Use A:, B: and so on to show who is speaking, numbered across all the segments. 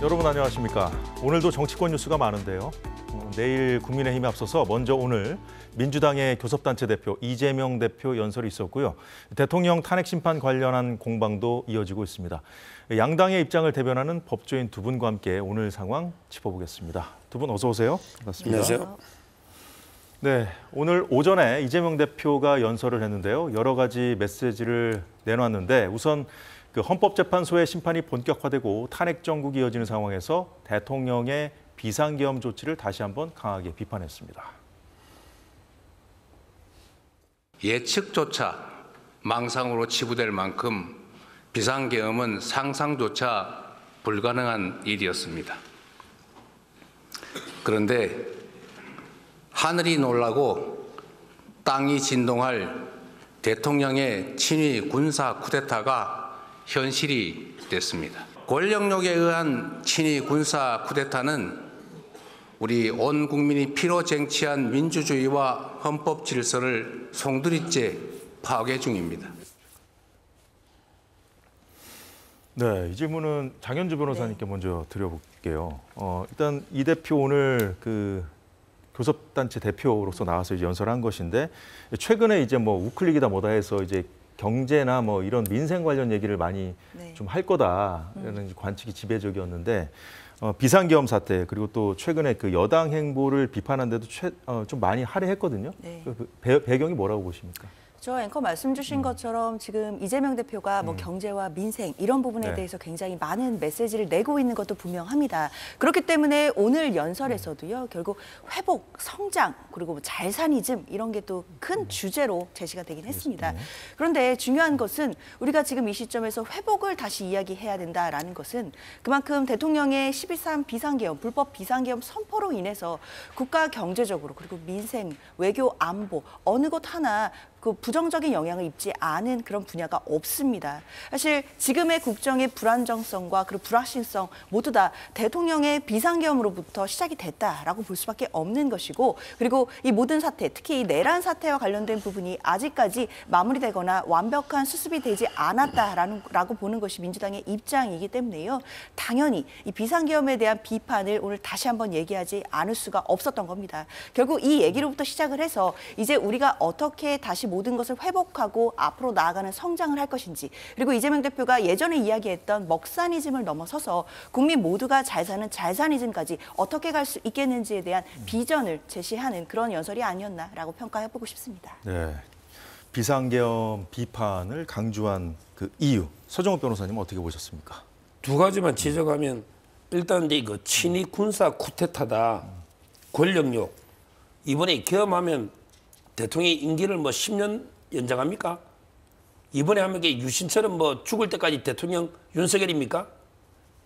A: 여러분 안녕하십니까. 오늘도 정치권 뉴스가 많은데요. 내일 국민의힘에 앞서서 먼저 오늘 민주당의 교섭단체 대표 이재명 대표 연설이 있었고요. 대통령 탄핵 심판 관련한 공방도 이어지고 있습니다. 양당의 입장을 대변하는 법조인 두 분과 함께 오늘 상황 짚어보겠습니다. 두 분 어서 오세요. 반갑습니다.
B: 안녕하세요.
A: 네, 오늘 오전에 이재명 대표가 연설을 했는데요. 여러 가지 메시지를 내놨는데 우선 헌법재판소의 심판이 본격화되고 탄핵 정국이 이어지는 상황에서 대통령의 비상계엄 조치를 다시 한번 강하게 비판했습니다.
C: 예측조차 망상으로 치부될 만큼 비상계엄은 상상조차 불가능한 일이었습니다. 그런데 하늘이 놀라고 땅이 진동할 대통령의 친위 군사 쿠데타가 현실이 됐습니다. 권력욕에 의한 친위 군사 쿠데타는 우리 온 국민이 피로 쟁취한 민주주의와 헌법 질서를 송두리째 파괴 중입니다.
A: 네, 이 질문은 장현주 변호사님께 먼저 드려볼게요. 일단 이 대표 오늘 교섭단체 대표로서 나와서 이제 연설한 것인데 최근에 이제 우클릭이다 뭐다 해서 이제 경제나 이런 민생 관련 얘기를 많이 좀 할 거다라는 관측이 지배적이었는데 비상계엄 사태 그리고 또 최근에 여당 행보를 비판한 데도 좀 많이 할애했거든요.
D: 네.
A: 배경이 뭐라고 보십니까?
D: 저 앵커 말씀 주신 것처럼 지금 이재명 대표가 경제와 민생 이런 부분에 대해서 굉장히 많은 메시지를 내고 있는 것도 분명합니다. 그렇기 때문에 오늘 연설에서도요. 결국 회복, 성장 그리고 잘사니즘 이런 게 또 큰 주제로 제시가 되긴 했습니다. 그런데 중요한 것은 우리가 지금 이 시점에서 회복을 다시 이야기해야 된다라는 것은 그만큼 대통령의 12.3 비상계엄, 불법 비상계엄 선포로 인해서 국가 경제적으로 그리고 민생, 외교, 안보 어느 것 하나 부정적인 영향을 입지 않은 그런 분야가 없습니다. 사실 지금의 국정의 불안정성과 그리고 불확실성 모두 다 대통령의 비상계엄으로부터 시작이 됐다라고 볼 수밖에 없는 것이고 그리고 이 모든 사태, 특히 이 내란 사태와 관련된 부분이 아직까지 마무리되거나 완벽한 수습이 되지 않았다라고 보는 것이 민주당의 입장이기 때문에요. 당연히 이 비상계엄에 대한 비판을 오늘 다시 한번 얘기하지 않을 수가 없었던 겁니다. 결국 이 얘기로부터 시작을 해서 이제 우리가 어떻게 다시 모든 것을 회복하고 앞으로 나아가는 성장을 할 것인지 그리고 이재명 대표가 예전에 이야기했던 먹사니즘을 넘어서서 국민 모두가 잘 사는 잘사니즘까지 어떻게 갈 수 있겠는지에 대한 비전을 제시하는 그런 연설이 아니었나라고 평가해보고 싶습니다.
A: 네, 비상계엄 비판을 강조한 그 이유 서정호 변호사님 어떻게 보셨습니까?
B: 두 가지만 지적하면 일단 이제 친위 군사 쿠데타다 권력욕 이번에 계엄하면 대통령이 임기를 10년 연장합니까? 이번에 하면 이게 유신처럼 죽을 때까지 대통령 윤석열입니까?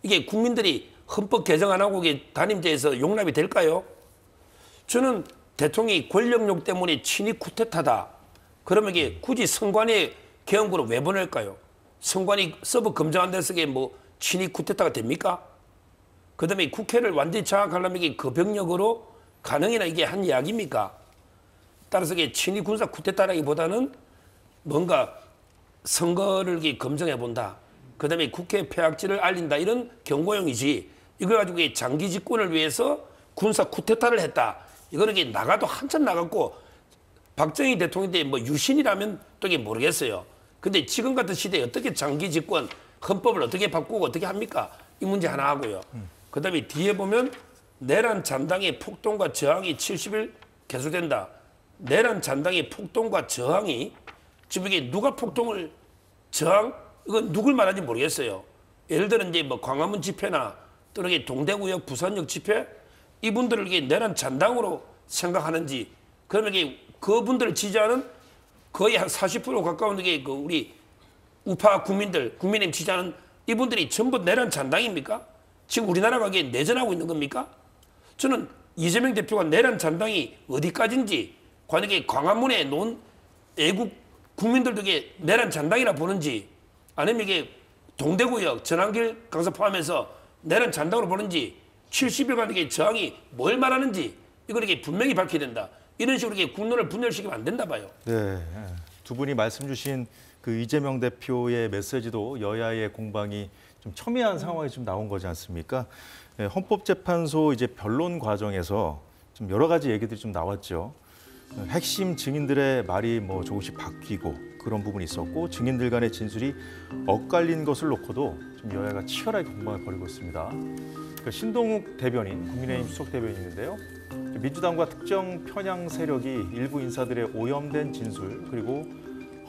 B: 이게 국민들이 헌법 개정 안 하고 이게 단임제에서 용납이 될까요? 저는 대통령이 권력욕 때문에 친위 쿠데타다. 그러면 이게 굳이 선관위 개헌구로 왜 보낼까요? 선관위 서버 검증 안 돼서 이게 친위 쿠데타가 됩니까? 그다음에 국회를 완전히 장악하려면 이게 그 병력으로 가능이나 이게 한 이야기입니까? 따라서 이게 친위 군사 쿠데타라기보다는 뭔가 선거를 검증해 본다. 그다음에 국회 폐악질을 알린다. 이런 경고용이지. 이걸 가지고 장기 집권을 위해서 군사 쿠데타를 했다. 이거는 나가도 한참 나갔고 박정희 대통령 때 유신이라면 또 이게 모르겠어요. 근데 지금 같은 시대에 어떻게 장기 집권 헌법을 어떻게 바꾸고 어떻게 합니까? 이 문제 하나 하고요. 그다음에 뒤에 보면 내란 잔당의 폭동과 저항이 70일 계속된다. 내란 잔당의 폭동과 저항이 지금 이게 누가 폭동을 저항? 이건 누굴 말하는지 모르겠어요. 예를 들어 이제 광화문 집회나 또는 이게 동대구역, 부산역 집회 이분들을 이게 내란 잔당으로 생각하는지 그러면 이게 그분들을 지지하는 거의 한 40% 가까운 게 우리 우파 국민들, 국민의힘 지지하는 이분들이 전부 내란 잔당입니까? 지금 우리나라가 이게 내전하고 있는 겁니까? 저는 이재명 대표가 내란 잔당이 어디까지인지 관역에 광화문에 놓은 애국 국민들도 이게 내란 잔당이라 보는지 아니면 이게 동대구역, 전환길 강서 포함해서 내란 잔당으로 보는지 70일간 이게 저항이 뭘 말하는지 이걸 이게 분명히 밝혀야 된다. 이런 식으로 이게 국론을 분열시키면 안 된다 봐요.
A: 네, 두 분이 말씀 주신 그 이재명 대표의 메시지도 여야의 공방이 좀 첨예한 상황이 좀 나온 거지 않습니까? 예, 헌법재판소 이제 변론 과정에서 좀 여러 가지 얘기들이 좀 나왔죠. 핵심 증인들의 말이 뭐 조금씩 바뀌고 그런 부분이 있었고 증인들 간의 진술이 엇갈린 것을 놓고도 좀 여야가 치열하게 공방을 벌이고 있습니다. 그 신동욱 대변인, 국민의힘 수석 대변인인데요. 민주당과 특정 편향 세력이 일부 인사들의 오염된 진술 그리고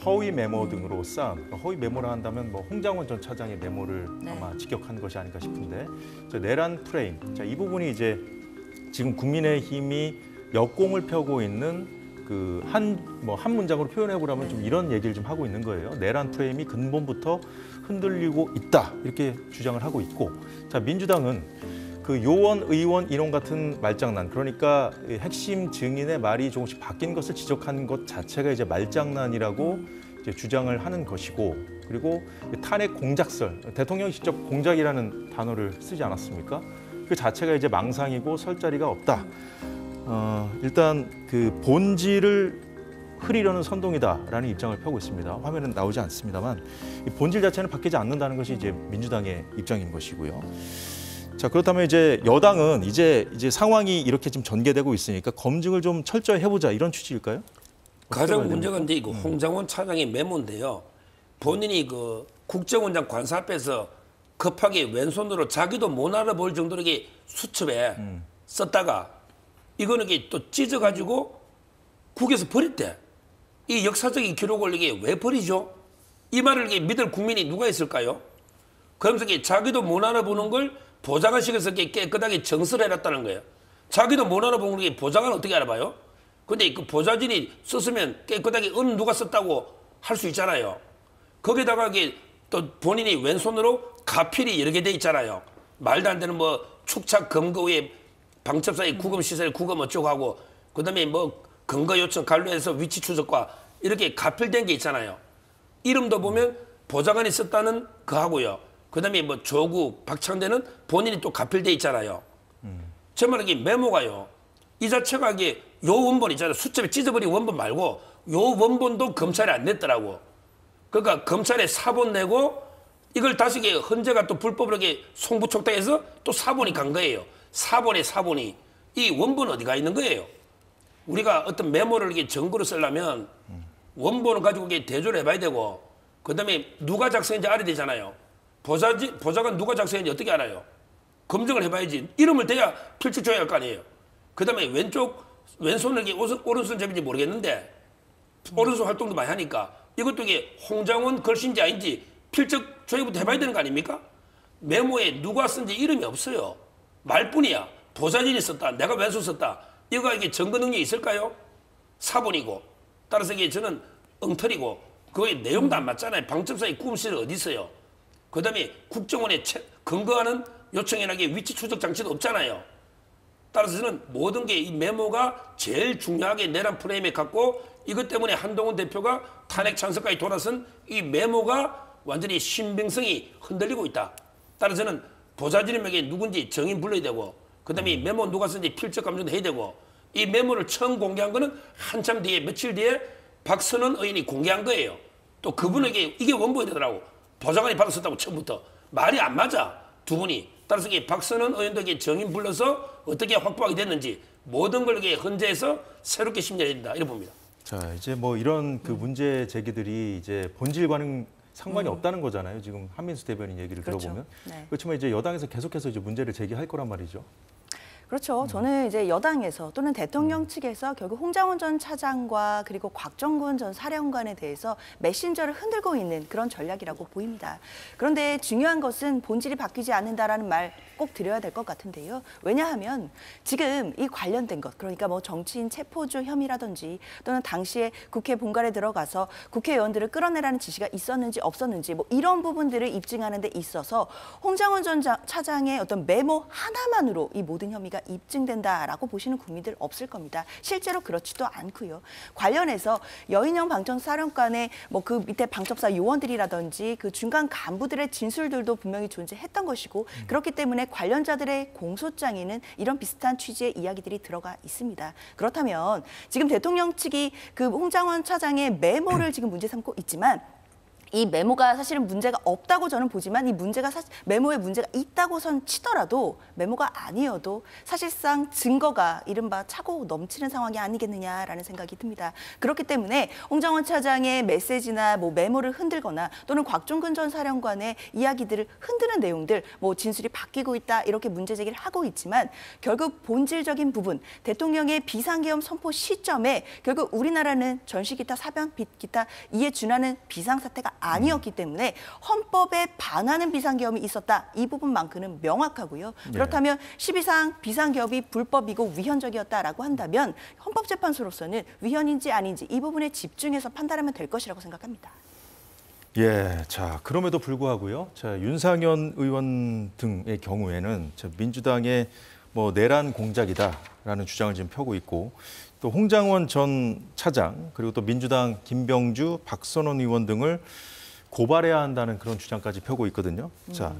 A: 허위 메모 등으로 쌓은, 허위 메모라 한다면 뭐 홍장원 전 차장의 메모를 아마 직격한 것이 아닌가 싶은데, 내란 프레임, 이 부분이 이제 지금 국민의힘이 역공을 펴고 있는 그 한 문장으로 표현해 보라면 좀 이런 얘기를 좀 하고 있는 거예요. 내란 프레임이 근본부터 흔들리고 있다 이렇게 주장을 하고 있고, 민주당은 그 요원 의원 이론 같은 말장난, 그러니까 핵심 증인의 말이 조금씩 바뀐 것을 지적하는 것 자체가 이제 말장난이라고 이제 주장을 하는 것이고, 그리고 탄핵 공작설, 대통령이 직접 공작이라는 단어를 쓰지 않았습니까? 그 자체가 이제 망상이고 설 자리가 없다. 일단 그 본질을 흐리려는 선동이다라는 입장을 펴고 있습니다. 화면은 나오지 않습니다만 이 본질 자체는 바뀌지 않는다는 것이 이제 민주당의 입장인 것이고요. 자, 그렇다면 이제 여당은 이제 상황이 이렇게 지금 전개되고 있으니까 검증을 좀 철저히 해보자 이런 취지일까요?
B: 가장 문제가 이제 이거 홍장원 차장의 메모인데요. 본인이 그 국정원장 관사 앞에서 급하게 왼손으로 자기도 못 알아볼 정도로 이게 수첩에 썼다가 이거는 이게 또 찢어가지고 국에서 버렸대. 이 역사적인 기록을 이게 왜 버리죠? 이 말을 이게 믿을 국민이 누가 있을까요? 그러면서 이게 자기도 못 알아보는 걸 보좌관실에서 깨끗하게 정설해 놨다는 거예요. 자기도 못 알아보는 게 보좌관은 어떻게 알아봐요? 근데 그 보좌진이 썼으면 깨끗하게 어느 누가 썼다고 할 수 있잖아요. 거기다가 이게 또 본인이 왼손으로 가필이 여러 개 돼 있잖아요. 말도 안 되는 뭐 축착 검거에 방첩사의 구금 시설에 구금 어쩌고 하고, 그다음에 뭐 근거 요청 관련해서 위치 추적과 이렇게 가필된 게 있잖아요. 이름도 보면 보좌관이 썼다는 거 하고요. 그다음에 뭐 조국, 박창대는 본인이 또 가필돼 있잖아요. 정말 이게 메모가요. 이 자체가 이게 요 원본 있잖아요. 수첩에 찢어버린 원본 말고 요 원본도 검찰에 안 냈더라고. 그러니까 검찰에 사본 내고 이걸 다시 이게 헌재가 또 불법으로 이게 송부촉당해서 또 사본이 간 거예요. 사본이 이 원본 어디가 있는 거예요? 우리가 어떤 메모를 이게 증거로 쓰려면 원본을 가지고 이게 대조를 해봐야 되고, 그다음에 누가 작성했는지 알아야 되잖아요. 보좌관 누가 작성했는지 어떻게 알아요? 검증을 해봐야지. 이름을 대야 필적 조회할 거 아니에요. 그다음에 왼손을 이게 오른손 잡인지 모르겠는데 오른손 활동도 많이 하니까 이것도 이게 홍장원 글씨인지 아닌지 필적 조회부터 해봐야 되는 거 아닙니까? 메모에 누가 쓴지 이름이 없어요. 말뿐이야. 보좌진이 썼다. 내가 왼손 썼다. 이거 이게 증거 능력이 있을까요? 사본이고. 따라서 이게 저는 엉터리고 그거의 내용도 안 맞잖아요. 방첩사의 구금실 어디 있어요? 그다음에 국정원에 근거하는 요청이나 위치 추적 장치도 없잖아요. 따라서 저는 모든 게 이 메모가 제일 중요하게 내란 프레임에 갖고, 이것 때문에 한동훈 대표가 탄핵 찬성까지 돌아선 이 메모가 완전히 신빙성이 흔들리고 있다. 따라서 저는 보좌진에게 누군지 정인 불러야 되고, 그다음에 이 메모 누가 쓴지 필적 감정도 해야 되고, 이 메모를 처음 공개한 거는 한참 뒤에 며칠 뒤에 박선원 의원이 공개한 거예요. 또 그분에게 이게 원본이 되더라고. 보좌관이 받았었다고 처음부터. 말이 안 맞아, 두 분이. 따라서 이게 박선원 의원도 정인 불러서 어떻게 확보하게 됐는지 모든 걸 이게 헌재에서 새롭게 심리해야 된다, 이렇게 봅니다.
A: 자, 이제 뭐 이런 그 문제 제기들이 이제 본질과는 상관이 없다는 거잖아요. 지금 한민수 대변인 얘기를
D: 그렇죠.
A: 들어보면.
D: 네.
A: 그렇지만 이제 여당에서 계속해서 이제 문제를 제기할 거란 말이죠.
D: 그렇죠. 저는 이제 여당에서 또는 대통령 측에서 결국 홍장원 전 차장과 그리고 곽정근 전 사령관에 대해서 메신저를 흔들고 있는 그런 전략이라고 보입니다. 그런데 중요한 것은 본질이 바뀌지 않는다라는 말 꼭 드려야 될 것 같은데요. 왜냐하면 지금 이 관련된 것, 그러니까 뭐 정치인 체포주 혐의라든지 또는 당시에 국회 본관에 들어가서 국회의원들을 끌어내라는 지시가 있었는지 없었는지 뭐 이런 부분들을 입증하는 데 있어서 홍장원 전 차장의 어떤 메모 하나만으로 이 모든 혐의가 입증된다라고 보시는 국민들 없을 겁니다. 실제로 그렇지도 않고요. 관련해서 여인영 방청사령관의 뭐 그 밑에 방첩사 요원들이라든지 그 중간 간부들의 진술들도 분명히 존재했던 것이고, 그렇기 때문에 관련자들의 공소장에는 이런 비슷한 취지의 이야기들이 들어가 있습니다. 그렇다면 지금 대통령 측이 그 홍장원 차장의 메모를 지금 문제 삼고 있지만 이 메모가 사실은 문제가 없다고 저는 보지만 이 문제가 메모에 문제가 있다고선 치더라도 메모가 아니어도 사실상 증거가 이른바 차고 넘치는 상황이 아니겠느냐라는 생각이 듭니다. 그렇기 때문에 홍장원 차장의 메시지나 뭐 메모를 흔들거나 또는 곽종근 전 사령관의 이야기들을 흔드는 내용들, 뭐 진술이 바뀌고 있다 이렇게 문제 제기를 하고 있지만 결국 본질적인 부분, 대통령의 비상계엄 선포 시점에 결국 우리나라는 전시기타, 사변기타 이에 준하는 비상사태가 아니었기 때문에 헌법에 반하는 비상계엄이 있었다. 이 부분만큼은 명확하고요. 그렇다면 12상 비상계엄이 불법이고 위헌적이었다라고 한다면 헌법재판소로서는 위헌인지 아닌지 이 부분에 집중해서 판단하면 될 것이라고 생각합니다.
A: 예, 자 그럼에도 불구하고요. 자 윤상현 의원 등의 경우에는 민주당의 뭐 내란 공작이다라는 주장을 지금 펴고 있고 또 홍장원 전 차장 그리고 또 민주당 김병주, 박선원 의원 등을 고발해야 한다는 그런 주장까지 펴고 있거든요. 자,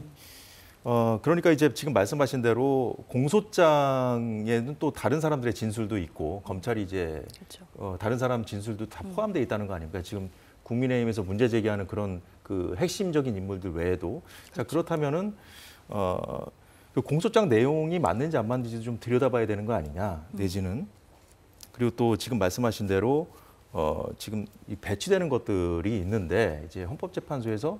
A: 그러니까 이제 지금 말씀하신 대로 공소장에는 또 다른 사람들의 진술도 있고 검찰이 이제
D: 그렇죠.
A: 다른 사람 진술도 다 포함되어 있다는 거 아닙니까? 지금 국민의힘에서 문제 제기하는 그런 그 핵심적인 인물들 외에도 그렇죠. 자 그렇다면은 그 공소장 내용이 맞는지 안 맞는지 좀 들여다봐야 되는 거 아니냐 내지는 그리고 또 지금 말씀하신 대로 지금 이 배치되는 것들이 있는데 이제 헌법재판소에서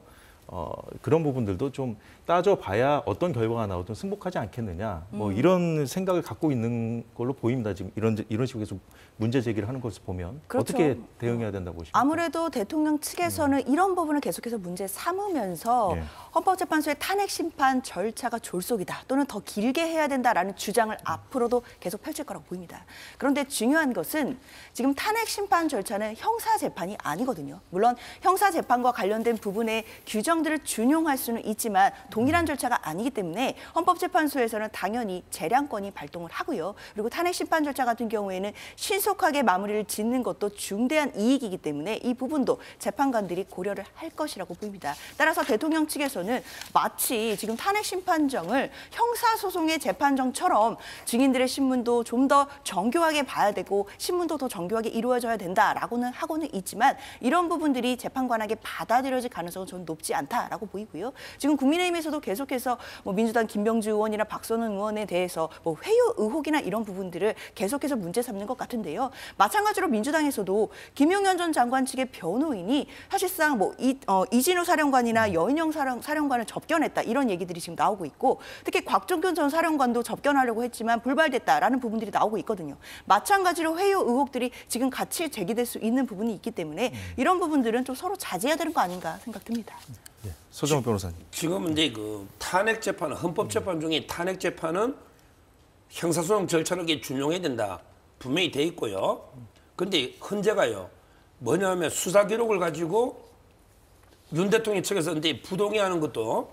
A: 그런 부분들도 좀 따져봐야 어떤 결과가 나오든 승복하지 않겠느냐 뭐 이런 생각을 갖고 있는 걸로 보입니다. 지금 이런 식으로 계속 문제 제기를 하는 것을 보면
D: 그렇죠.
A: 어떻게 대응해야 된다고 보십니까?
D: 아무래도 대통령 측에서는 이런 부분을 계속해서 문제 삼으면서
A: 예.
D: 헌법재판소의 탄핵 심판 절차가 졸속이다 또는 더 길게 해야 된다라는 주장을 앞으로도 계속 펼칠 거라고 보입니다. 그런데 중요한 것은 지금 탄핵 심판 절차는 형사 재판이 아니거든요. 물론 형사 재판과 관련된 부분의 규정들을 준용할 수는 있지만 동일한 절차가 아니기 때문에 헌법재판소에서는 당연히 재량권이 발동을 하고요. 그리고 탄핵 심판 절차 같은 경우에는 신속하게 마무리를 짓는 것도 중대한 이익이기 때문에 이 부분도 재판관들이 고려를 할 것이라고 보입니다. 따라서 대통령 측에서는 마치 지금 탄핵 심판정을 형사소송의 재판정처럼 증인들의 신문도 좀 더 정교하게 봐야 되고 신문도 더 정교하게 이루어져야 된다라고는 하고는 있지만 이런 부분들이 재판관에게 받아들여질 가능성은 저는 높지 않다라고 보이고요. 지금 국민의힘에서도 계속해서 뭐 민주당 김병주 의원이나 박선원 의원에 대해서 뭐 회유 의혹이나 이런 부분들을 계속해서 문제 삼는 것 같은데요. 마찬가지로 민주당에서도 김용현 전 장관 측의 변호인이 사실상 뭐 이진우 사령관이나 여인영 사령관을 접견했다 이런 얘기들이 지금 나오고 있고 특히 곽종근 전 사령관도 접견하려고 했지만 불발됐다라는 부분들이 나오고 있거든요. 마찬가지로 회유 의혹들이 지금 같이 제기될 수 있는 부분이 있기 때문에 이런 부분들은 좀 서로 자제해야 되는 거 아닌가 생각됩니다.
A: 예, 서정훈 변호사님.
B: 지금 이제 그 탄핵 재판은 헌법 재판 중에 탄핵 재판은 형사소송 절차를 준용해야 된다 분명히 돼 있고요. 그런데 헌재가요 뭐냐면 수사 기록을 가지고 윤 대통령 측에서 이제 부동의하는 것도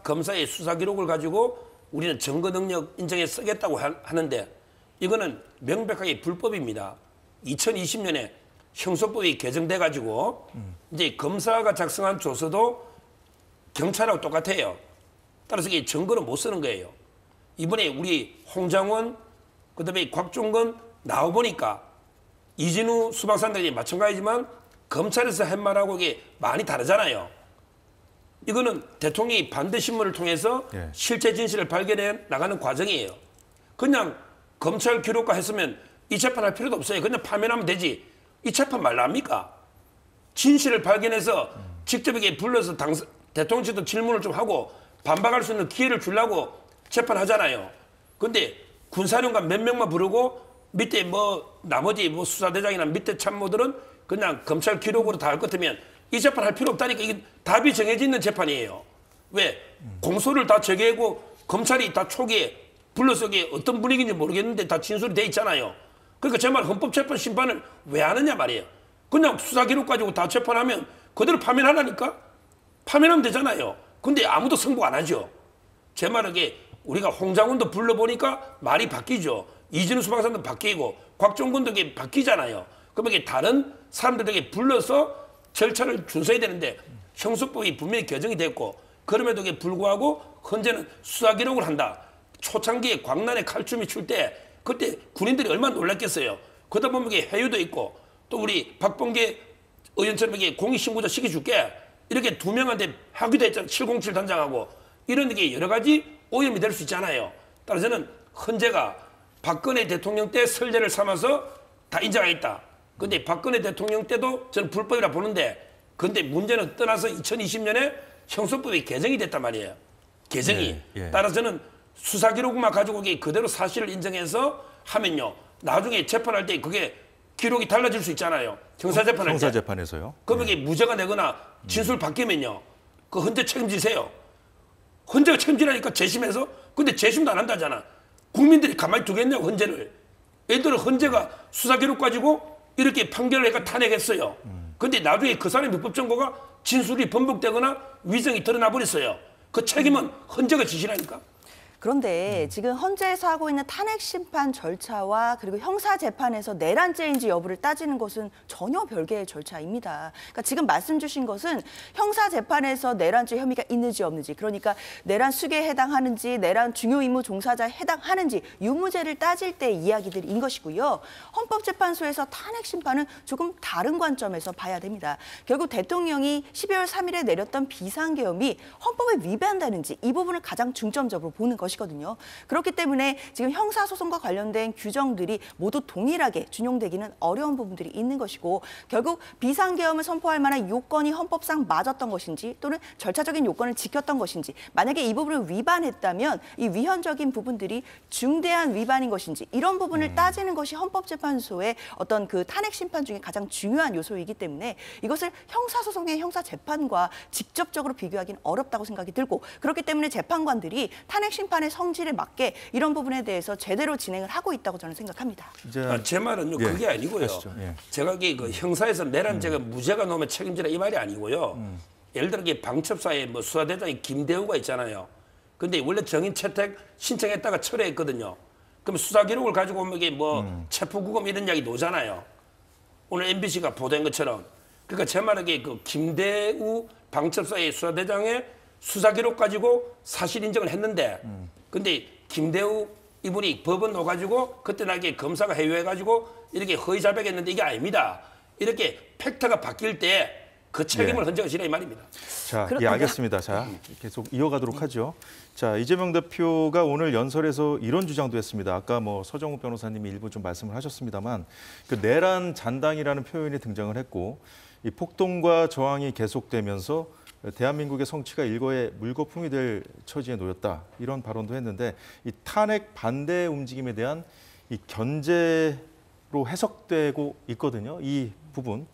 B: 검사의 수사 기록을 가지고 우리는 증거 능력 인정에 쓰겠다고 하는데 이거는 명백하게 불법입니다. 2020년에 형소법이 개정돼 가지고 이제 검사가 작성한 조서도 경찰하고 똑같아요. 따라서 이게 증거로 못 쓰는 거예요. 이번에 우리 홍장원 그다음에 곽종근 나와 보니까 이진우 수방사단이 마찬가지지만 검찰에서 한 말하고 이게 많이 다르잖아요. 이거는 대통령이 반대 신문을 통해서
A: 예.
B: 실체 진실을 발견해 나가는 과정이에요. 그냥 검찰 기록과 했으면 이 재판할 필요도 없어요. 그냥 파면하면 되지. 이 재판 말로 합니까? 진실을 발견해서 직접 이게 불러서 대통령실도 질문을 좀 하고 반박할 수 있는 기회를 주려고 재판하잖아요. 근데 군사령관 몇 명만 부르고 밑에 뭐 나머지 뭐 수사대장이나 밑에 참모들은 그냥 검찰 기록으로 다 할 것 같으면 이 재판 할 필요 없다니까. 이게 답이 정해져 있는 재판이에요. 왜? 공소를 다 제기하고 검찰이 다 초기에 불러서 이게 어떤 분위기인지 모르겠는데 다 진술이 돼 있잖아요. 그러니까 제 말 헌법재판 심판을 왜 하느냐 말이에요. 그냥 수사 기록 가지고 다 재판하면 그대로 파면하라니까? 파면하면 되잖아요. 근데 아무도 승복 안 하죠. 제 말은 이게 우리가 홍장훈도 불러보니까 말이 바뀌죠. 이진우 수방사도 바뀌고 곽종근도 이게 바뀌잖아요. 그러면 이게 다른 사람들에게 불러서 절차를 준수해야 되는데 형소법이 분명히 개정이 됐고 그럼에도 불구하고 현재는 수사 기록을 한다. 초창기에 광란에 칼춤이 출 때 그때 군인들이 얼마나 놀랐겠어요. 그러다 보면 이게 해유도 있고 또 우리 박범계 의원처럼 이게 공익신고자 시켜줄게. 이렇게 두 명한테 하기도 했잖아요. 707 단장하고. 이런 게 여러 가지 오염이 될 수 있잖아요. 따라서 저는 헌재가 박근혜 대통령 때 선례를 삼아서 다 인정하겠다. 근데 박근혜 대통령 때도 저는 불법이라 보는데 근데 문제는 떠나서 2020년에 형소법이 개정이 됐단 말이에요. 개정이. 따라서 저는 수사 기록만 가지고 그대로 사실을 인정해서 하면요. 나중에 재판할 때 그게 기록이 달라질 수 있잖아요. 형사재판할 때.
A: 형사재판에서요.
B: 그럼 이게 무죄가 되거나 진술 바뀌면요. 그 헌재 책임지세요. 헌재가 책임지라니까 재심해서. 근데 재심도 안 한다잖아. 국민들이 가만히 두겠냐고 헌재를. 얘들은 헌재가 수사 기록 가지고 이렇게 판결을 해가 탄핵했어요. 근데 나중에 그 사람의 불법 정보가 진술이 번복되거나 위증이 드러나 버렸어요. 그 책임은 헌재가 지시라니까.
D: 그런데 지금 헌재에서 하고 있는 탄핵 심판 절차와 그리고 형사 재판에서 내란죄인지 여부를 따지는 것은 전혀 별개의 절차입니다. 그러니까 지금 말씀 주신 것은 형사 재판에서 내란죄 혐의가 있는지 없는지, 그러니까 내란 수괴에 해당하는지, 내란 중요 임무 종사자에 해당하는지 유무죄를 따질 때 이야기들인 것이고요. 헌법재판소에서 탄핵 심판은 조금 다른 관점에서 봐야 됩니다. 결국 대통령이 12월 3일에 내렸던 비상계엄이 헌법에 위배한다는지 이 부분을 가장 중점적으로 보는 것이거든요. 그렇기 때문에 지금 형사소송과 관련된 규정들이 모두 동일하게 준용되기는 어려운 부분들이 있는 것이고, 결국 비상계엄을 선포할 만한 요건이 헌법상 맞았던 것인지 또는 절차적인 요건을 지켰던 것인지, 만약에 이 부분을 위반했다면 이 위헌적인 부분들이 중대한 위반인 것인지, 이런 부분을 따지는 것이 헌법재판소의 어떤 그 탄핵 심판 중에 가장 중요한 요소이기 때문에 이것을 형사소송의 형사재판과 직접적으로 비교하기는 어렵다고 생각이 들고, 그렇기 때문에 재판관들이 탄핵 심판의 성질에 맞게 이런 부분에 대해서 제대로 진행을 하고 있다고 저는 생각합니다.
B: 제 말은요, 그게 아니고요. 제가 그 형사에서 내란죄가 무죄가 나오면 책임지라 이 말이 아니고요. 예를 들어 방첩사에 뭐 수사대장이 김대우가 있잖아요. 근데 원래 정인 채택 신청했다가 철회했거든요. 그럼 수사 기록을 가지고 오면 이게 뭐 체포구금 이런 이야기 나오잖아요. 오늘 MBC가 보도한 것처럼. 그러니까 제 말은 그 김대우 방첩사의 수사대장의 수사 기록 가지고 사실 인정을 했는데, 근데 김대우 이분이 법원 넣어가지고 그때 나게 검사가 회유해가지고 이렇게 허위 자백했는데 이게 아닙니다. 이렇게 팩트가 바뀔 때 그 책임을 헌재가 지라 이 말입니다.
A: 자, 예, 알겠습니다. 자, 계속 이어가도록 하죠. 자, 이재명 대표가 오늘 연설에서 이런 주장도 했습니다. 아까 뭐 서정우 변호사님이 일부 좀 말씀을 하셨습니다만, 그 내란 잔당이라는 표현이 등장을 했고, 이 폭동과 저항이 계속되면서 대한민국의 성취가 일거에 물거품이 될 처지에 놓였다, 이런 발언도 했는데, 이 탄핵 반대 움직임에 대한 이 견제로 해석되고 있거든요. 이 부분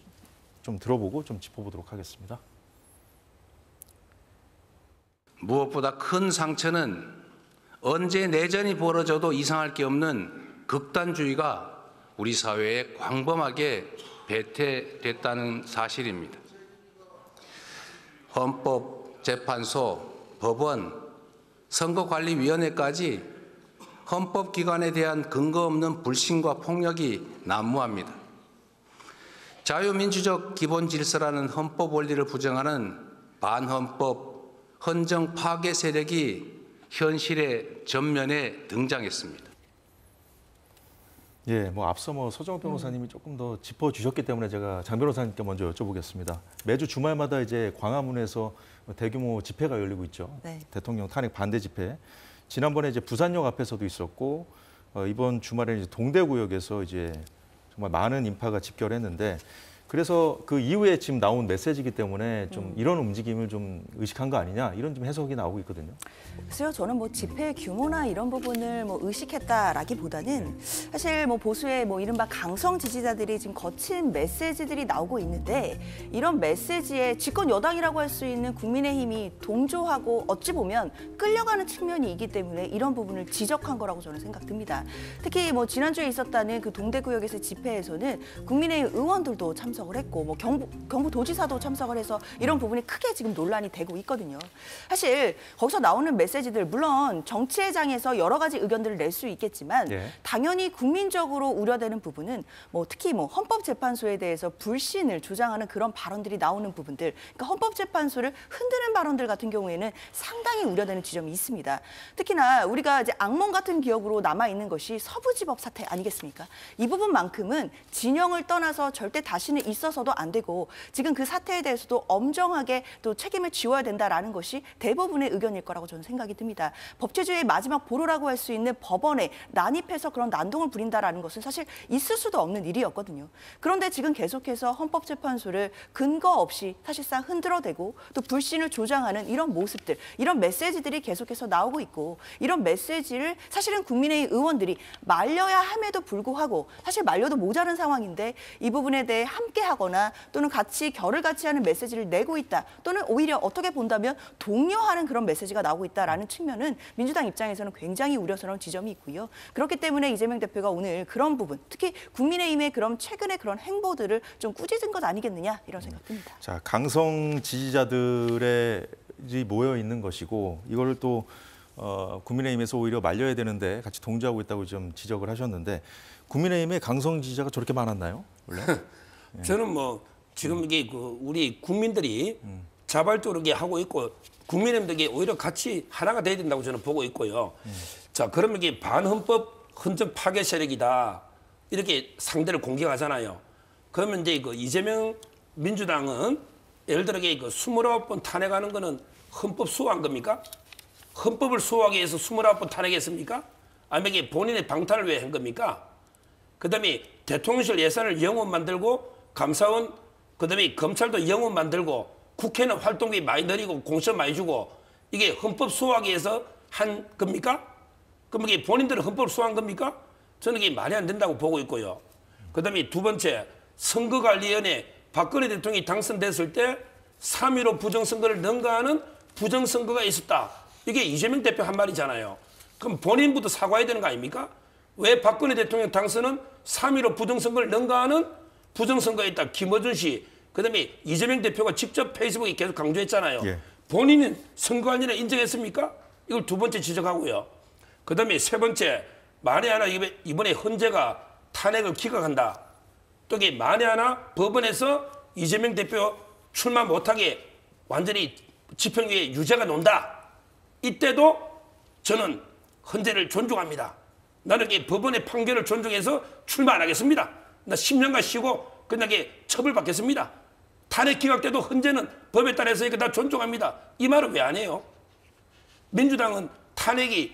A: 좀 들어보고 좀 짚어보도록 하겠습니다.
C: 무엇보다 큰 상처는 언제 내전이 벌어져도 이상할 게 없는 극단주의가 우리 사회에 광범하게 배태됐다는 사실입니다. 헌법재판소, 법원, 선거관리위원회까지 헌법기관에 대한 근거 없는 불신과 폭력이 난무합니다. 자유민주적 기본질서라는 헌법 원리를 부정하는 반헌법, 헌정 파괴 세력이 현실의 전면에 등장했습니다.
A: 예, 뭐 앞서 뭐 서정우 변호사님이 조금 더 짚어주셨기 때문에 제가 장 변호사님께 먼저 여쭤보겠습니다. 매주 주말마다 이제 광화문에서 대규모 집회가 열리고 있죠. 네. 대통령 탄핵 반대 집회. 지난번에 이제 부산역 앞에서도 있었고, 이번 주말에 이제 동대구역에서 이제 정말 많은 인파가 집결했는데, 그래서 그 이후에 지금 나온 메시지이기 때문에 좀 이런 움직임을 좀 의식한 거 아니냐, 이런 좀 해석이 나오고 있거든요.
D: 글쎄요, 저는 뭐 집회 규모나 이런 부분을 뭐 의식했다라기보다는 사실 뭐 보수의 뭐 이른바 강성 지지자들이 지금 거친 메시지들이 나오고 있는데, 이런 메시지에 집권 여당이라고 할 수 있는 국민의힘이 동조하고 어찌 보면 끌려가는 측면이 있기 때문에 이런 부분을 지적한 거라고 저는 생각됩니다. 특히 뭐 지난주에 있었다는 그 동대구역에서 집회에서는 국민의힘 의원들도 참석을 했고, 뭐 경부도지사도 참석을 해서 이런 부분이 크게 지금 논란이 되고 있거든요. 사실 거기서 나오는 메시지들, 물론 정치회장에서 여러 가지 의견들을 낼 수 있겠지만, 당연히 국민적으로 우려되는 부분은 뭐 특히 뭐 헌법재판소에 대해서 불신을 주장하는 그런 발언들이 나오는 부분들, 그러니까 헌법재판소를 흔드는 발언들 같은 경우에는 상당히 우려되는 지점이 있습니다. 특히나 우리가 이제 악몽 같은 기억으로 남아 있는 것이 서부지법 사태 아니겠습니까? 이 부분만큼은 진영을 떠나서 절대 다시는 있어서도 안 되고 지금 그 사태에 대해서도 엄정하게 또 책임을 지워야 된다라는 것이 대부분의 의견일 거라고 저는 생각이 듭니다. 법치주의의 마지막 보루라고 할 수 있는 법원에 난입해서 그런 난동을 부린다라는 것은 사실 있을 수도 없는 일이었거든요. 그런데 지금 계속해서 헌법재판소를 근거 없이 사실상 흔들어대고 또 불신을 조장하는 이런 모습들, 이런 메시지들이 계속해서 나오고 있고 이런 메시지를 사실은 국민의힘 의원들이 말려야 함에도 불구하고 사실 말려도 모자란 상황인데 이 부분에 대해 함께하거나 또는 같이 결을 같이 하는 메시지를 내고 있다. 또는 오히려 어떻게 본다면 독려하는 그런 메시지가 나오고 있다라는 측면은 민주당 입장에서는 굉장히 우려스러운 지점이 있고요. 그렇기 때문에 이재명 대표가 오늘 그런 부분, 특히 국민의힘의 그런 최근의 그런 행보들을 좀 꾸짖은 것 아니겠느냐 이런 생각 듭니다.
A: 자, 강성 지지자들의 모여 있는 것이고 이걸 또 국민의힘에서 오히려 말려야 되는데 같이 동조하고 있다고 좀 지적을 하셨는데 국민의힘의 강성 지지자가 저렇게 많았나요? 원래?
B: 저는 뭐 지금 이게 그 우리 국민들이 자발적으로 이게 하고 있고 국민의힘들이 오히려 같이 하나가 돼야 된다고 저는 보고 있고요. 자, 그러면 이게 반헌법 헌정 파괴 세력이다 이렇게 상대를 공격하잖아요. 그러면 이제 그 이재명 민주당은 예를 들어 그 29번 탄핵하는 거는 헌법 수호한 겁니까? 헌법을 수호하기 위해서 29번 탄핵했습니까? 아니면 이게 본인의 방탄을 왜 한 겁니까? 그다음에 대통령실 예산을 영원 만들고 감사원 그다음에 검찰도 영원 만들고 국회는 활동비 많이 늘리고 공천 많이 주고 이게 헌법 수호하기 위해서 한 겁니까? 그럼 이게 본인들은 헌법을 수호한 겁니까? 저는 이게 말이 안 된다고 보고 있고요. 그다음에 두 번째 선거관리위원회 박근혜 대통령이 당선됐을 때 3.15 부정선거를 능가하는 부정선거가 있었다. 이게 이재명 대표 한 말이잖아요. 그럼 본인부터 사과해야 되는 거 아닙니까? 왜 박근혜 대통령 당선은 3.15 부정선거를 능가하는 부정선거에 있다. 김어준 씨, 그다음에 이재명 대표가 직접 페이스북에 계속 강조했잖아요.
A: 예.
B: 본인은 선거관리를 인정했습니까? 이걸 두 번째 지적하고요. 그다음에 세 번째, 만에 하나 이번에 헌재가 탄핵을 기각한다. 또 이게 만에 하나 법원에서 이재명 대표 출마 못하게 완전히 집행유예 유죄가 논다. 이때도 저는 헌재를 존중합니다. 나는 이게 법원의 판결을 존중해서 출마 안 하겠습니다. 나 10년간 쉬고 끝나게 처벌받겠습니다. 탄핵 기각 때도 헌재는 법에 따라서 이거 다 존중합니다. 이 말을 왜 안 해요? 민주당은 탄핵이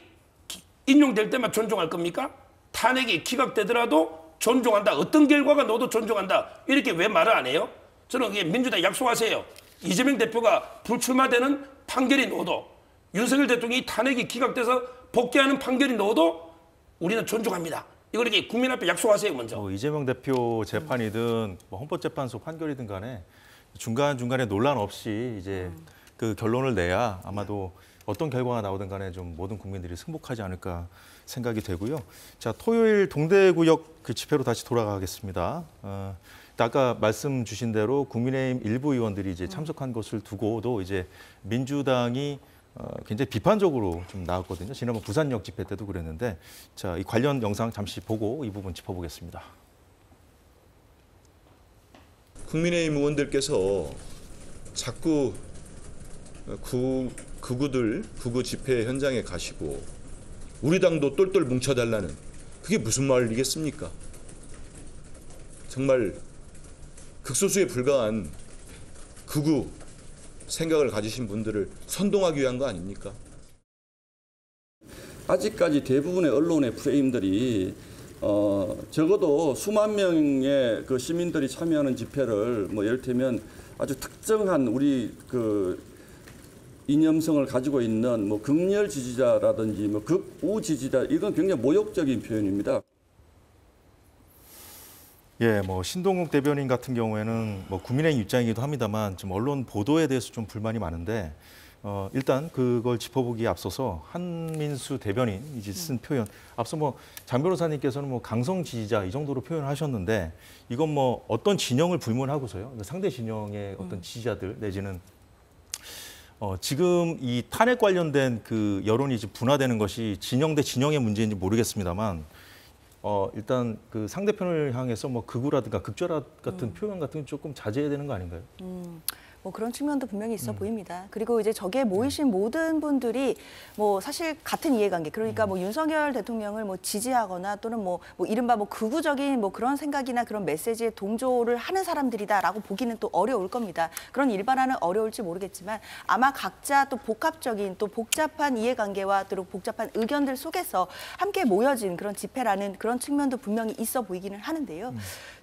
B: 인용될 때만 존중할 겁니까? 탄핵이 기각되더라도 존중한다. 어떤 결과가 나도 존중한다. 이렇게 왜 말을 안 해요? 저는 이게 민주당 약속하세요. 이재명 대표가 불출마되는 판결이 나오도 윤석열 대통령이 탄핵이 기각돼서 복귀하는 판결이 나오도 우리는 존중합니다. 이걸 이렇게 국민 앞에 약속하세요, 먼저.
A: 이재명 대표 재판이든 뭐 헌법재판소 판결이든 간에 중간중간에 논란 없이 이제 그 결론을 내야 아마도 어떤 결과가 나오든 간에 좀 모든 국민들이 승복하지 않을까 생각이 되고요. 자, 토요일 동대구역 그 집회로 다시 돌아가겠습니다. 아까 말씀 주신 대로 국민의힘 일부 의원들이 이제 참석한 것을 두고도 이제 민주당이 굉장히 비판적으로 좀 나왔거든요. 지난번 부산역 집회 때도 그랬는데, 자, 이 관련 영상 잠시 보고 이 부분 짚어보겠습니다.
E: 국민의힘 의원들께서 자꾸 극우 집회 현장에 가시고 우리 당도 똘똘 뭉쳐달라는 그게 무슨 말이겠습니까? 정말 극소수에 불과한 극우 생각을 가지신 분들을 선동하기 위한 거 아닙니까?
F: 아직까지 대부분의 언론의 프레임들이 적어도 수만 명의 그 시민들이 참여하는 집회를 뭐 예를 들면 아주 특정한 우리 그 이념성을 가지고 있는 뭐 극렬 지지자라든지 뭐 극우 지지자 이건 굉장히 모욕적인 표현입니다.
A: 예, 뭐 신동욱 대변인 같은 경우에는 뭐 국민의힘 입장이기도 합니다만 좀 언론 보도에 대해서 좀 불만이 많은데 일단 그걸 짚어보기에 앞서서 한민수 대변인이 쓴 표현, 앞서 뭐 장 변호사님께서는 뭐 강성 지지자 이 정도로 표현하셨는데 이건 뭐 어떤 진영을 불문하고서요, 상대 진영의 어떤 지지자들 내지는 지금 이 탄핵 관련된 그 여론이 이제 분화되는 것이 진영 대 진영의 문제인지 모르겠습니다만 일단 그 상대편을 향해서 뭐 극우라든가 극좌라 같은 표현 같은 건 조금 자제해야 되는 거 아닌가요?
D: 뭐 그런 측면도 분명히 있어 보입니다. 그리고 이제 저기에 모이신 모든 분들이 뭐 사실 같은 이해관계, 그러니까 뭐 윤석열 대통령을 뭐 지지하거나 또는 뭐 이른바 뭐 극우적인 뭐 그런 생각이나 그런 메시지에 동조를 하는 사람들이다라고 보기는 또 어려울 겁니다. 그런 일반화는 어려울지 모르겠지만 아마 각자 또 복합적인 또 복잡한 이해관계와 또 복잡한 의견들 속에서 함께 모여진 그런 집회라는 그런 측면도 분명히 있어 보이기는 하는데요.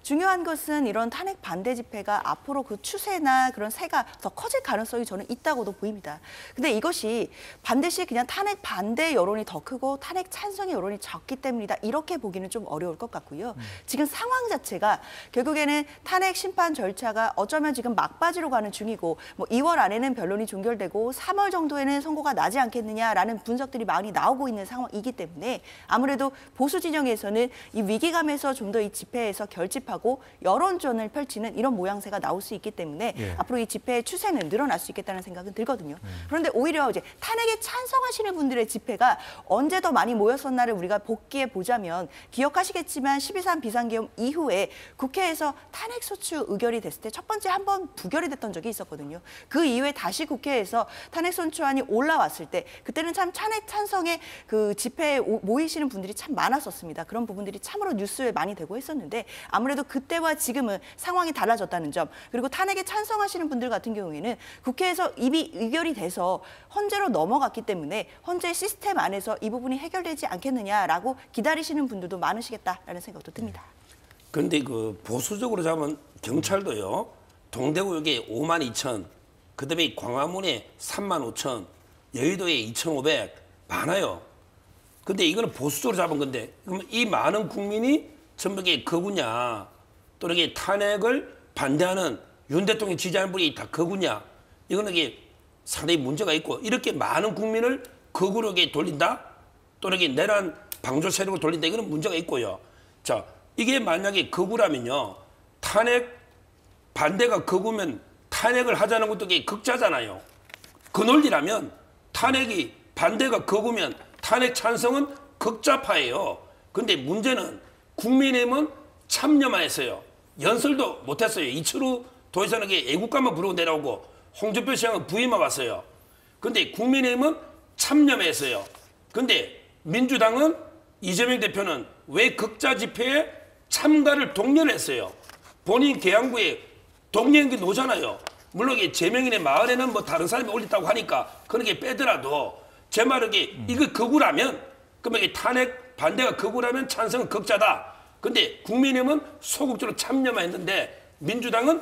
D: 중요한 것은 이런 탄핵 반대 집회가 앞으로 그 추세나 그런 세가 더 커질 가능성이 저는 있다고도 보입니다. 근데 이것이 반드시 그냥 탄핵 반대 여론이 더 크고 탄핵 찬성의 여론이 적기 때문이다, 이렇게 보기는 좀 어려울 것 같고요. 지금 상황 자체가 결국에는 탄핵 심판 절차가 어쩌면 지금 막바지로 가는 중이고 뭐 2월 안에는 변론이 종결되고 3월 정도에는 선고가 나지 않겠느냐라는 분석들이 많이 나오고 있는 상황이기 때문에 아무래도 보수 진영에서는 이 위기감에서 좀 더 이 집회에서 결집하고 여론전을 펼치는 이런 모양새가 나올 수 있기 때문에 앞으로 이 집회의 추세는 늘어날 수 있겠다는 생각은 들거든요. 그런데 오히려 이제 탄핵에 찬성하시는 분들의 집회가 언제 더 많이 모였었나를 우리가 복기해 보자면 기억하시겠지만 12.3 비상계엄 이후에 국회에서 탄핵소추 의결이 됐을 때 첫 번째 한 번 부결이 됐던 적이 있었거든요. 그 이후에 다시 국회에서 탄핵소추안이 올라왔을 때 그때는 참 탄핵 찬성의 그 집회에 모이시는 분들이 참 많았었습니다. 그런 부분들이 참으로 뉴스에 많이 되고 했었는데 아무래도 그때와 지금은 상황이 달라졌다는 점, 그리고 탄핵에 찬성하시는 분들 같은 경우에는 국회에서 이미 의결이 돼서 헌재로 넘어갔기 때문에 헌재 시스템 안에서 이 부분이 해결되지 않겠느냐라고 기다리시는 분들도 많으시겠다라는 생각도 듭니다.
B: 그런데 그 보수적으로 잡은 경찰도요, 동대구역에 52,000, 그다음에 광화문에 35,000, 여의도에 2,500 많아요. 근데 이거는 보수적으로 잡은 건데, 그럼 이 많은 국민이 전부 이게 거구냐, 또 이렇게 탄핵을 반대하는 윤 대통령 지지하는 분이 다 거구냐, 이거는 이게 상당히 문제가 있고, 이렇게 많은 국민을 거구로 돌린다, 또 이렇게 내란 방조 세력으로 돌린다, 이거는 문제가 있고요. 자, 이게 만약에 거구라면요, 탄핵 반대가 거구면 탄핵을 하자는 것도 이게 극자잖아요. 그 논리라면 탄핵이 반대가 거구면 탄핵 찬성은 극자파예요. 근데 문제는 국민의힘은 참여만 했어요. 연설도 못했어요. 이철우 도의사는 애국가만 부르고 내려오고 홍준표 시장은 부임만 왔어요. 근데 국민의힘은 참여만 했어요. 근데 민주당은 이재명 대표는 왜 극자 집회에 참가를 독려를 했어요. 본인 계양구에 동료연기 놓잖아요. 물론 제명인의 마을에는 뭐 다른 사람이 올렸다고 하니까 그런 게 빼더라도 제 말은 이거 극우라면, 그러면 이게 탄핵 반대가 극우라면 찬성은 극자다. 근데 국민의힘은 소극적으로 참여만 했는데 민주당은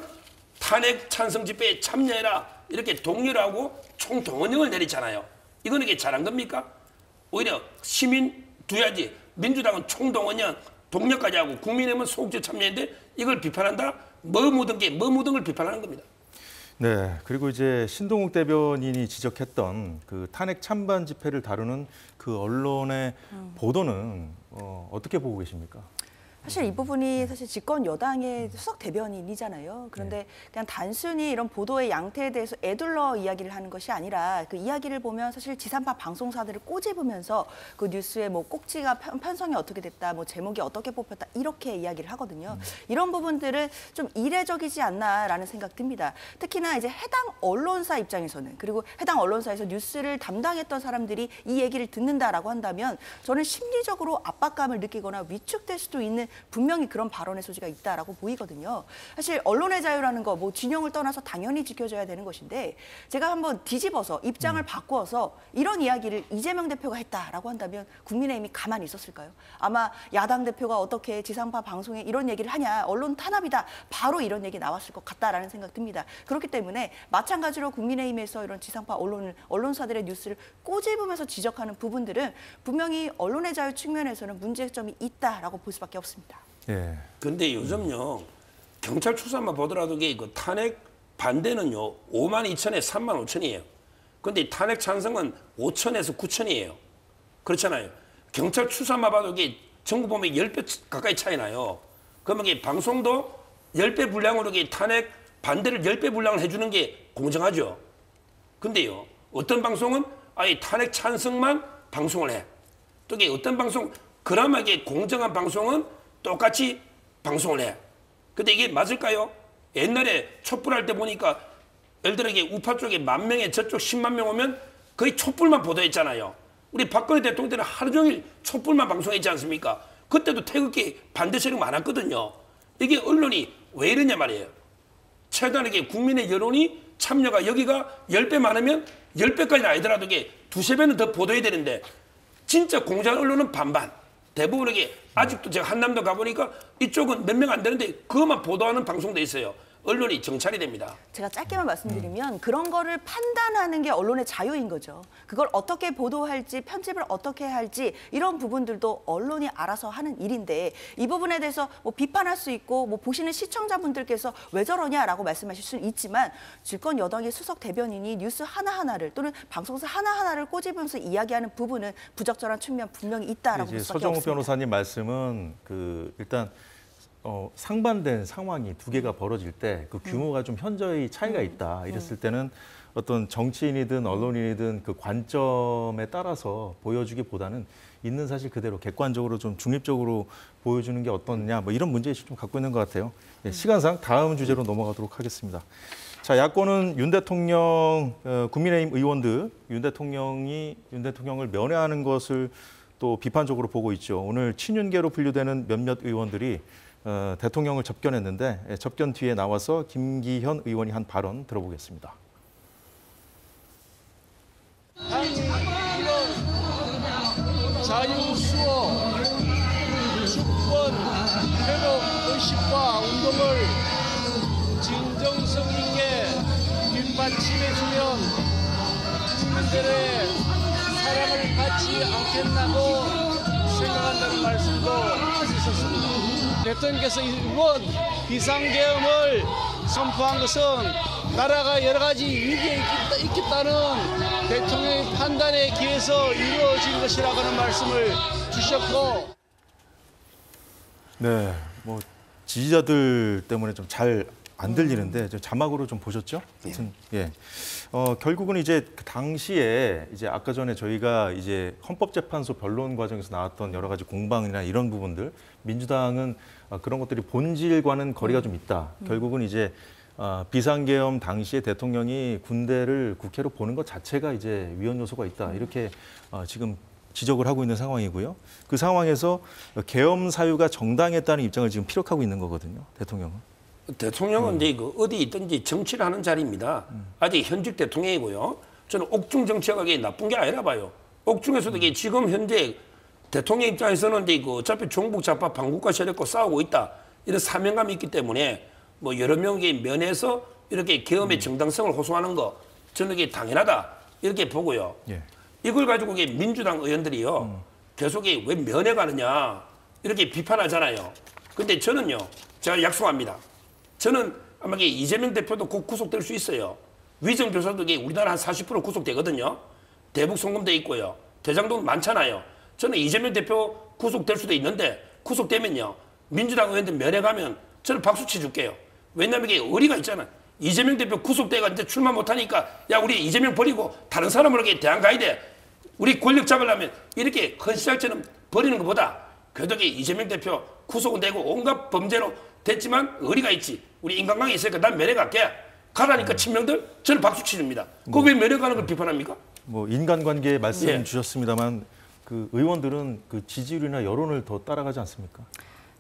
B: 탄핵 찬성 집회에 참여해라 이렇게 독려를 하고 총동원령을 내리잖아요. 이거는 이게 잘한 겁니까? 오히려 시민 두야지. 민주당은 총동원령 독려까지 하고 국민의힘은 소극적으로 참여했는데 이걸 비판한다? 뭐 묻은 걸 비판하는 겁니다.
A: 네, 그리고 이제 신동욱 대변인이 지적했던 그 탄핵 찬반 집회를 다루는 그 언론의 보도는 어떻게 보고 계십니까?
D: 사실 이 부분이 사실 집권 여당의 수석 대변인이잖아요. 그런데 그냥 단순히 이런 보도의 양태에 대해서 애둘러 이야기를 하는 것이 아니라 그 이야기를 보면 사실 지상파 방송사들을 꼬집으면서 그 뉴스의 뭐 꼭지가 편성이 어떻게 됐다, 뭐 제목이 어떻게 뽑혔다 이렇게 이야기를 하거든요. 이런 부분들은 좀 이례적이지 않나라는 생각 듭니다. 특히나 이제 해당 언론사 입장에서는, 그리고 해당 언론사에서 뉴스를 담당했던 사람들이 이 얘기를 듣는다라고 한다면 저는 심리적으로 압박감을 느끼거나 위축될 수도 있는 분명히 그런 발언의 소지가 있다라고 보이거든요. 사실 언론의 자유라는 거 뭐 진영을 떠나서 당연히 지켜져야 되는 것인데 제가 한번 뒤집어서 입장을 바꾸어서 이런 이야기를 이재명 대표가 했다라고 한다면 국민의힘이 가만히 있었을까요? 아마 야당 대표가 어떻게 지상파 방송에 이런 얘기를 하냐, 언론 탄압이다, 바로 이런 얘기 나왔을 것 같다라는 생각 듭니다. 그렇기 때문에 마찬가지로 국민의힘에서 이런 지상파 언론사들의 뉴스를 꼬집으면서 지적하는 부분들은 분명히 언론의 자유 측면에서는 문제점이 있다라고 볼 수밖에 없습니다.
A: 예.
B: 근데 요즘요, 경찰 추산만 보더라도 그 탄핵 반대는요 52,000에 35,000이에요. 근데 탄핵 찬성은 5,000에서 9,000이에요. 그렇잖아요. 경찰 추산만 봐도 이게 전국 보면 10배 가까이 차이 나요. 그러면 이게 방송도 10배 분량으로 탄핵 반대를 10배 분량을 해주는 게 공정하죠. 근데요, 어떤 방송은 아예 탄핵 찬성만 방송을 해. 또 이게 어떤 방송, 그나마 이게 공정한 방송은 똑같이 방송을 해. 근데 이게 맞을까요? 옛날에 촛불할 때 보니까 예를 들어 이게 우파 쪽에 10,000명에 저쪽 10만 명 오면 거의 촛불만 보도했잖아요. 우리 박근혜 대통령 때는 하루 종일 촛불만 방송했지 않습니까? 그때도 태극기 반대 세력 많았거든요. 이게 언론이 왜 이러냐 말이에요. 최단에게 국민의 여론이 참여가 여기가 10배 많으면 10배까지는 아니더라도 이게 2~3배는 더 보도해야 되는데 진짜 공정한 언론은 반반. 대부분 이게 아직도 제가 한남도 가보니까 이쪽은 몇 명 안 되는데 그것만 보도하는 방송도 있어요. 언론이 정찰이 됩니다.
D: 제가 짧게만 말씀드리면 그런 거를 판단하는 게 언론의 자유인 거죠. 그걸 어떻게 보도할지 편집을 어떻게 할지 이런 부분들도 언론이 알아서 하는 일인데 이 부분에 대해서 뭐 비판할 수 있고 뭐 보시는 시청자분들께서 왜 저러냐라고 말씀하실 수는 있지만 집권 여당의 수석 대변인이 뉴스 하나하나를 또는 방송사 하나하나를 꼬집으면서 이야기하는 부분은 부적절한 측면 분명히 있다라고 볼 수밖에
A: 서정우
D: 없습니다.
A: 변호사님 말씀은 일단 상반된 상황이 두 개가 벌어질 때 그 규모가 좀 현저히 차이가 있다. 이랬을 때는 어떤 정치인이든 언론인이든 그 관점에 따라서 보여주기보다는 있는 사실 그대로 객관적으로 좀 중립적으로 보여주는 게 어떻냐 뭐 이런 문제의식 좀 갖고 있는 것 같아요. 네, 시간상 다음 주제로 넘어가도록 하겠습니다. 자, 야권은 윤 대통령, 국민의힘 의원들 윤 대통령을 면회하는 것을 또 비판적으로 보고 있죠. 오늘 친윤계로 분류되는 몇몇 의원들이 대통령을 접견했는데 접견 뒤에 나와서 김기현 의원이 한 발언 들어보겠습니다.
G: 자유수호, 주권, 회복, 의식과 운동을 진정성 있게 뒷받침해주면 국민들의 사랑을 받지 않겠다고 생각한다는 말씀도 있었습니다. 대통령께서 이번 비상계엄을 선포한 것은 나라가 여러 가지 위기에 있겠다는 대통령의 판단에 기해서 이루어진 것이라고 하는 말씀을 주셨고.
A: 네, 뭐 지지자들 때문에 좀 잘 안 들리는데 자막으로 좀 보셨죠? 하여튼, 예. 결국은 이제 그 당시에 이제 아까 전에 저희가 이제 헌법재판소 변론 과정에서 나왔던 여러 가지 공방이나 이런 부분들 민주당은 그런 것들이 본질과는 거리가 좀 있다. 결국은 이제 비상계엄 당시에 대통령이 군대를 국회로 보는 것 자체가 이제 위헌 요소가 있다. 이렇게 지금 지적을 하고 있는 상황이고요. 그 상황에서 계엄 사유가 정당했다는 입장을 지금 피력하고 있는 거거든요. 대통령은.
B: 대통령은 이제 어디 있든지 정치를 하는 자리입니다. 아직 현직 대통령이고요. 저는 옥중 정치가 그게 나쁜 게 아니라 봐요. 옥중에서도 이게 지금 현재 대통령 입장에서는 이제 어차피 종북 좌파 반국가 세력과 싸우고 있다. 이런 사명감이 있기 때문에 뭐 여러 명이 면해서 이렇게 계엄의 정당성을 호소하는 거 저는 이게 당연하다. 이렇게 보고요.
A: 예.
B: 이걸 가지고 이게 민주당 의원들이요. 계속 왜 면회 가느냐. 이렇게 비판하잖아요. 근데 저는요. 제가 약속합니다. 저는 아마 이재명 대표도 곧 구속될 수 있어요. 위정교사도 우리나라 한 40% 구속되거든요. 대북 송금돼 있고요. 대장동 많잖아요. 저는 이재명 대표 구속될 수도 있는데 구속되면요. 민주당 의원들 면회 가면 저는 박수 쳐줄게요. 왜냐하면 이게 의리가 있잖아요. 이재명 대표 구속돼가 이제 출마 못하니까 야 우리 이재명 버리고 다른 사람으로 대안 가야 돼. 우리 권력 잡으려면 이렇게 헌시장처럼 버리는 것보다 그래도 이재명 대표 구속은 되고 온갖 범죄로 됐지만 의리가 있지. 우리 인간관계 있으니까 난 면회 갈게. 가라니까 친명들 저는 박수 치줍니다. 그거 왜 면회 가는 걸 비판합니까?
A: 뭐 인간관계 말씀 주셨습니다만 그 의원들은 그 지지율이나 여론을 더 따라가지 않습니까?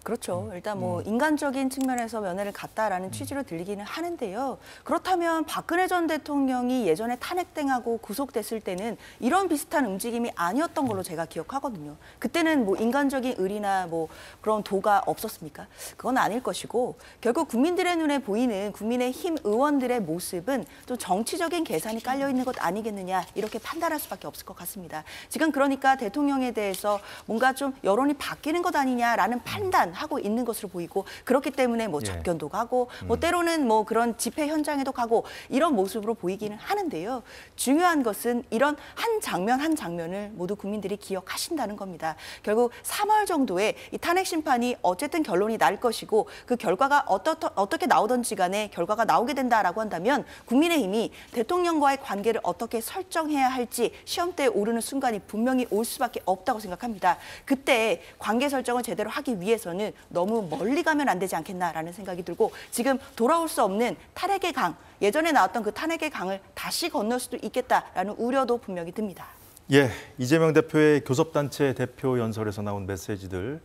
D: 그렇죠. 일단 뭐 인간적인 측면에서 면회를 갔다라는 취지로 들리기는 하는데요. 그렇다면 박근혜 전 대통령이 예전에 탄핵당하고 구속됐을 때는 이런 비슷한 움직임이 아니었던 걸로 제가 기억하거든요. 그때는 뭐 인간적인 의리나 뭐 그런 도가 없었습니까? 그건 아닐 것이고 결국 국민들의 눈에 보이는 국민의힘 의원들의 모습은 좀 정치적인 계산이 깔려 있는 것 아니겠느냐 이렇게 판단할 수밖에 없을 것 같습니다. 지금 그러니까 대통령에 대해서 뭔가 좀 여론이 바뀌는 것 아니냐라는 판단 하고 있는 것으로 보이고 그렇기 때문에 뭐 접견도 가고 뭐 때로는 뭐 그런 집회 현장에도 가고 이런 모습으로 보이기는 하는데요. 중요한 것은 이런 한 장면 한 장면을 모두 국민들이 기억하신다는 겁니다. 결국 3월 정도에 이 탄핵 심판이 어쨌든 결론이 날 것이고 그 결과가 어떻게 나오든지 간에 결과가 나오게 된다라고 한다면 국민의힘이 대통령과의 관계를 어떻게 설정해야 할지 시험대에 오르는 순간이 분명히 올 수밖에 없다고 생각합니다. 그때 관계 설정을 제대로 하기 위해서는 대표는 너무 멀리 가면 안 되지 않겠나라는 생각이 들고 지금 돌아올 수 없는 탄핵의 강, 예전에 나왔던 그 탄핵의 강을 다시 건널 수도 있겠다라는 우려도 분명히 듭니다.
A: 예, 이재명 대표의 교섭단체 대표 연설에서 나온 메시지들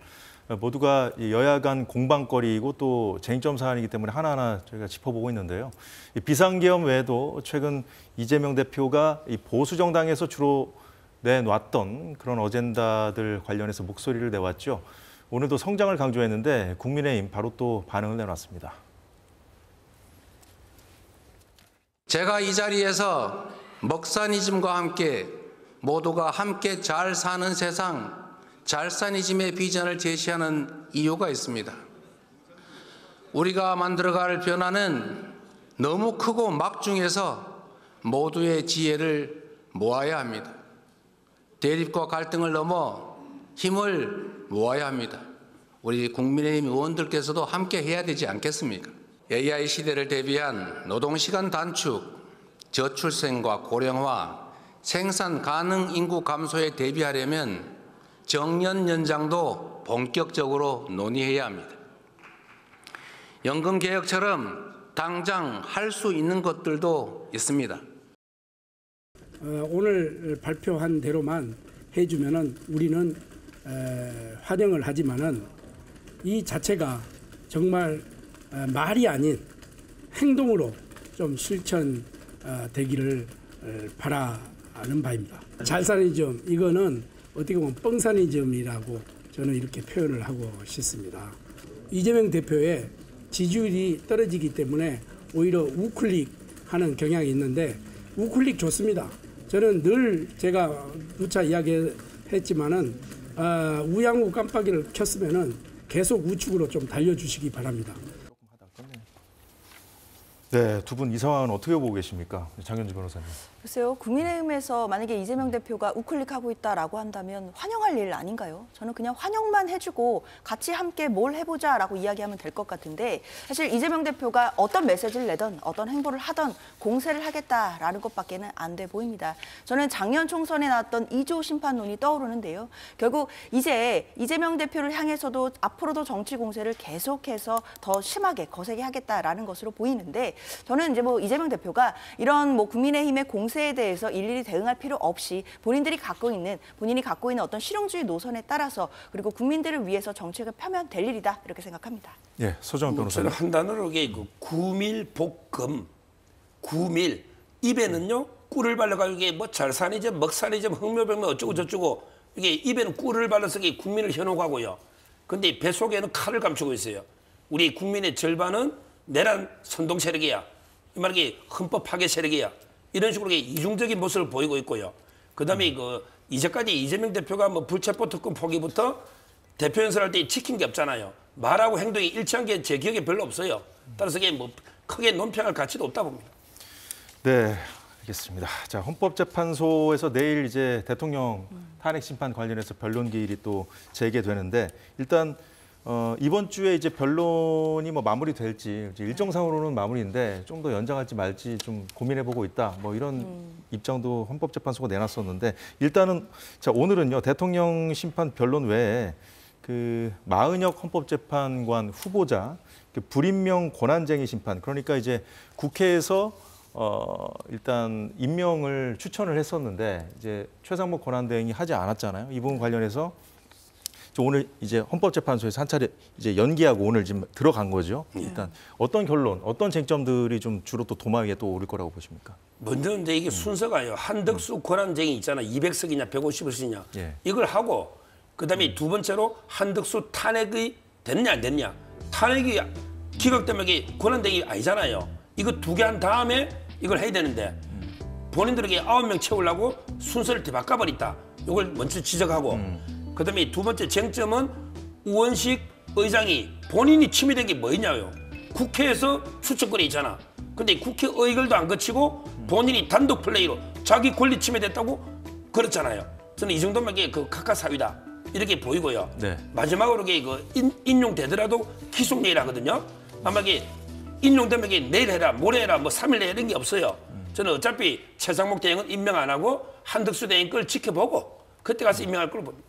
A: 모두가 여야 간 공방거리이고 또 쟁점 사안이기 때문에 하나하나 저희가 짚어보고 있는데요. 비상계엄 외에도 최근 이재명 대표가 이 보수 정당에서 주로 내놨던 그런 어젠다들 관련해서 목소리를 내왔죠. 오늘도 성장을 강조했는데 국민의힘 바로 또 반응을 내놨습니다.
C: 제가 이 자리에서 먹사니즘과 함께 모두가 함께 잘 사는 세상, 잘사니즘의 비전을 제시하는 이유가 있습니다. 우리가 만들어갈 변화는 너무 크고 막중해서 모두의 지혜를 모아야 합니다. 대립과 갈등을 넘어 힘을 모아야 합니다. 우리 국민의힘 의원들께서도 함께 해야 되지 않겠습니까? AI 시대를 대비한 노동시간 단축, 저출생과 고령화, 생산 가능 인구 감소에 대비하려면 정년 연장도 본격적으로 논의해야 합니다. 연금 개혁처럼 당장 할 수 있는 것들도 있습니다.
H: 오늘 발표한 대로만 해주면은 우리는 환영을 하지만은 이 자체가 정말 말이 아닌 행동으로 좀 실천되기를 바라는 바입니다. 잘사니즘 이거는 어떻게 보면 뻥사니즘이라고 저는 이렇게 표현을 하고 싶습니다. 이재명 대표의 지지율이 떨어지기 때문에 오히려 우클릭하는 경향이 있는데 우클릭 좋습니다. 저는 늘 제가 누차 이야기했지만은 우양우 깜빡이를 켰으면은 계속 우측으로 좀 달려주시기 바랍니다.
A: 네, 두 분 이 상황은 어떻게 보고 계십니까? 장현주 변호사님.
D: 글쎄요, 국민의힘에서 만약에 이재명 대표가 우클릭하고 있다라고 한다면 환영할 일 아닌가요? 저는 그냥 환영만 해주고 같이 함께 뭘 해보자라고 이야기하면 될 것 같은데 사실 이재명 대표가 어떤 메시지를 내든 어떤 행보를 하든 공세를 하겠다라는 것밖에는 안 돼 보입니다. 저는 작년 총선에 나왔던 2조 심판론이 떠오르는데요. 결국 이제 이재명 대표를 향해서도 앞으로도 정치 공세를 계속해서 더 심하게 거세게 하겠다라는 것으로 보이는데 저는 이제 뭐 이재명 대표가 이런 뭐 국민의힘의 공세에 대해서 일일이 대응할 필요 없이 본인이 갖고 있는 어떤 실용주의 노선에 따라서 그리고 국민들을 위해서 정책을 펴면 될 일이다 이렇게 생각합니다.
A: 예, 서정훈 변호사님.
B: 저는 한 단어로 구밀복금, 구밀 입에는요 꿀을 발라가지고 이게 뭐 잘사니즘, 먹사니즘, 흑묘병묘 어쩌고 저쩌고 이게 입에는 꿀을 발라서 이게 국민을 현혹하고요. 근데 배 속에는 칼을 감추고 있어요. 우리 국민의 절반은 내란 선동 세력이야. 이 말이 헌법 파괴 세력이야. 이런 식으로 이중적인 모습을 보이고 있고요. 그다음에 이제까지 이재명 대표가 뭐 불체포 특권 포기부터 대표 연설할 때 지킨 게 없잖아요. 말하고 행동이 일치한 게 제 기억에 별로 없어요. 따라서 이게 뭐 크게 논평할 가치도 없다 봅니다.
A: 네, 알겠습니다. 자, 헌법재판소에서 내일 이제 대통령 탄핵 심판 관련해서 변론 기일이 또 재개되는데 일단 이번 주에 이제 변론이 뭐 마무리될지 일정상으로는 마무리인데 좀 더 연장할지 말지 좀 고민해보고 있다. 뭐 이런 입장도 헌법재판소가 내놨었는데 일단은 자 오늘은요 대통령 심판 변론 외에 그 마은혁 헌법재판관 후보자 불임명 권한쟁의 심판 그러니까 이제 국회에서 일단 임명을 추천을 했었는데 이제 최상목 권한대행이 하지 않았잖아요. 이 부분 관련해서 오늘 이제 헌법재판소에서 한 차례 이제 연기하고 오늘 지금 들어간 거죠. 일단 어떤 결론, 어떤 쟁점들이 좀 주로 또 도마 위에 또 오를 거라고 보십니까?
B: 먼저 이제 이게 순서가요. 한덕수 권한쟁의 있잖아. 200석이냐 150석이냐.
A: 예.
B: 이걸 하고 그다음에 두 번째로 한덕수 탄핵이 됐냐 안 됐냐. 탄핵이 기각되면 이게 권한쟁의 아니잖아요. 이거 두 개 한 다음에 이걸 해야 되는데 본인들에게 9명 채우려고 순서를 바꿔버렸다. 이걸 먼저 지적하고 그다음에 두 번째 쟁점은 우원식 의장이 본인이 침해된 게 뭐냐요. 국회에서 추천권이 있잖아. 근데 국회 의결도 안 거치고 본인이 단독 플레이로 자기 권리 침해됐다고 그렇잖아요. 저는 이 정도면 이게 각하 사위다 이렇게 보이고요.
A: 네.
B: 마지막으로 이게 인용되더라도 기속 내일 하거든요. 아마 이게 인용되면 이게 내일 해라, 모레 해라, 뭐 3일 내라 이런 게 없어요. 저는 어차피 최상목 대행은 임명 안 하고 한덕수 대행 걸 지켜보고 그때 가서 임명할 걸 봅니다.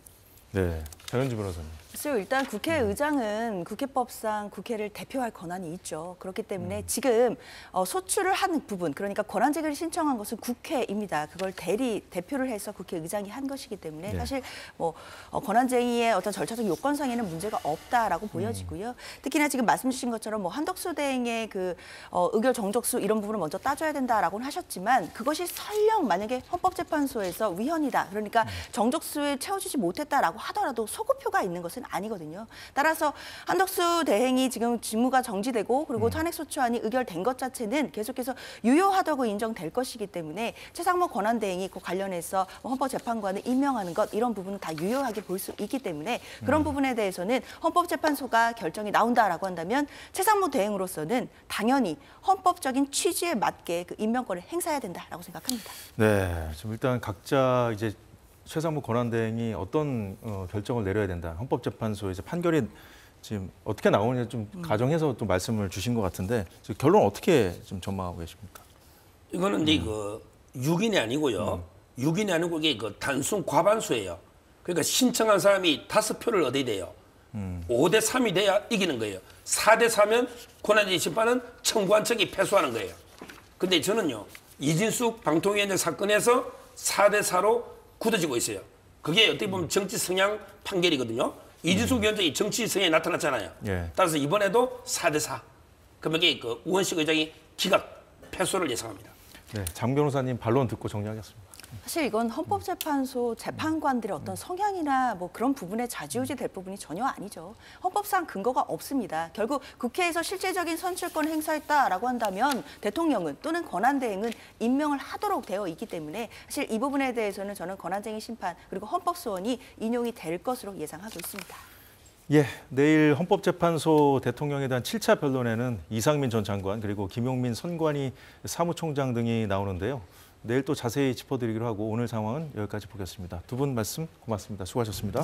A: 네, 장현주 변호사님.
D: 글쎄요, 일단 국회의장은 국회법상 국회를 대표할 권한이 있죠. 그렇기 때문에 지금 소추를 한 부분, 그러니까 권한제기를 신청한 것은 국회입니다. 그걸 대표를 해서 국회의장이 한 것이기 때문에 사실 뭐 권한쟁의의 어떤 절차적 요건상에는 문제가 없다라고 보여지고요. 특히나 지금 말씀 주신 것처럼 뭐 한덕수 대행의 그 의결 정족수 이런 부분을 먼저 따져야 된다라고는 하셨지만 그것이 설령 만약에 헌법재판소에서 위헌이다. 그러니까 정족수에 채워주지 못했다라고 하더라도 소급표가 있는 것은 아니거든요. 따라서 한덕수 대행이 지금 직무가 정지되고 그리고 탄핵소추안이 의결된 것 자체는 계속해서 유효하다고 인정될 것이기 때문에 최상무 권한대행이 그 관련해서 헌법재판관을 임명하는 것 이런 부분은 다 유효하게 볼 수 있기 때문에 그런 부분에 대해서는 헌법재판소가 결정이 나온다라고 한다면 최상무 대행으로서는 당연히 헌법적인 취지에 맞게 그 임명권을 행사해야 된다라고 생각합니다.
A: 네, 지금 일단 각자 이제 최상무 권한대행이 어떤 결정을 내려야 된다. 헌법재판소에서 판결이 지금 어떻게 나오느냐 좀 가정해서 또 말씀을 주신 것 같은데 결론 어떻게 좀 전망하고 계십니까?
B: 이거는 이제 그 6인이 아니고요. 6인이 아니고 이게 그 단순 과반수예요. 그러니까 신청한 사람이 5표를 얻어야 돼요. 5대 3이 돼야 이기는 거예요. 4대 4면 권한쟁의 심판은 청구한 측이 패소하는 거예요. 근데 저는요. 이진숙 방통위원장 사건에서 4대 4로 굳어지고 있어요. 그게 어떻게 보면 정치 성향 판결이거든요. 이진숙 위원장이 정치 성향이 나타났잖아요.
A: 예.
B: 따라서 이번에도 4대 4. 그러면 이게 그 우원식 의장이 기각 패소를 예상합니다.
A: 네, 장 변호사님 반론 듣고 정리하겠습니다.
D: 사실 이건 헌법재판소 재판관들의 어떤 성향이나 뭐 그런 부분에 좌지우지 될 부분이 전혀 아니죠. 헌법상 근거가 없습니다. 결국 국회에서 실제적인 선출권 행사했다라고 한다면 대통령은 또는 권한대행은 임명을 하도록 되어 있기 때문에 사실 이 부분에 대해서는 저는 권한쟁의 심판 그리고 헌법소원이 인용이 될 것으로 예상하고 있습니다.
A: 예, 내일 헌법재판소 대통령에 대한 7차 변론에는 이상민 전 장관 그리고 김용민 선관위 사무총장 등이 나오는데요. 내일 또 자세히 짚어드리기로 하고 오늘 상황은 여기까지 보겠습니다. 두 분 말씀 고맙습니다. 수고하셨습니다.